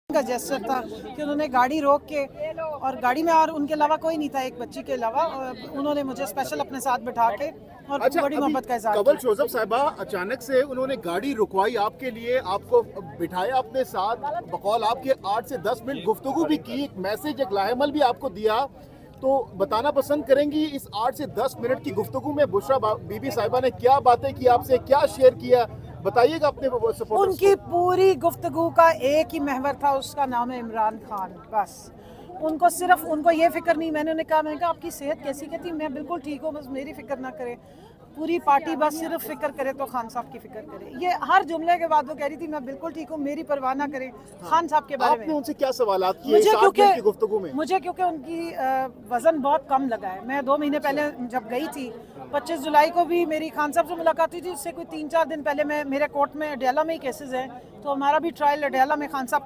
کا जेस्चर था कि उन्होंने गाड़ी रोक के और गाड़ी में और उनके अलावा कोई नहीं था, एक बच्ची के अलावा, उन्होंने मुझे स्पेशल अपने साथ बिठा के और बड़ी मोहब्बत का इज़हार कंवल जोसेफ साहिबा अचानक से उन्होंने गाड़ी रुकवाई आपके लिए, आपको बिठाया अपने साथ, बकौल आपके 8 से 10 मिनट गुफ्तगू भी की, एक मैसेज, एक लाहेमल भी आपको दिया। तो बताना पसंद करेंगी इस 8 से 10 मिनट की गुफ्तगू में बुशरा बीबी साहिबा ने क्या बातें की आपसे, क्या शेयर किया, बताइएगा अपने सपोर्टर्स उनकी पूरी गुफ्तगू का एक ही महवर था, उसका नाम है इमरान खान। बस उनको सिर्फ उनको ये फिक्र नहीं। मैंने कहा आपकी सेहत कैसी? कहती मैं बिल्कुल ठीक हूँ, बस मेरी फिक्र ना करे, पूरी पार्टी बस सिर्फ फिक्र करे तो खान साहब की फिक्र करे। ये हर जुमले के बाद वो कह रही थी मैं बिल्कुल ठीक हूँ, मेरी परवाह ना करे खान साहब के बारे में। आपने उनसे क्या सवालात किए इस 8 मिनट की गुफ्तगू में? मुझे क्योंकि उनकी वज़न बहुत कम लगा है। मैं 2 महीने पहले जब गई थी, 25 जुलाई को भी मेरी खान साहब से मुलाकात हुई थी। उससे कोई 3-4 दिन पहले मेरे कोर्ट में अडयाला में ही केसेस हैं, तो हमारा भी ट्रायल अडयाला में खान साहब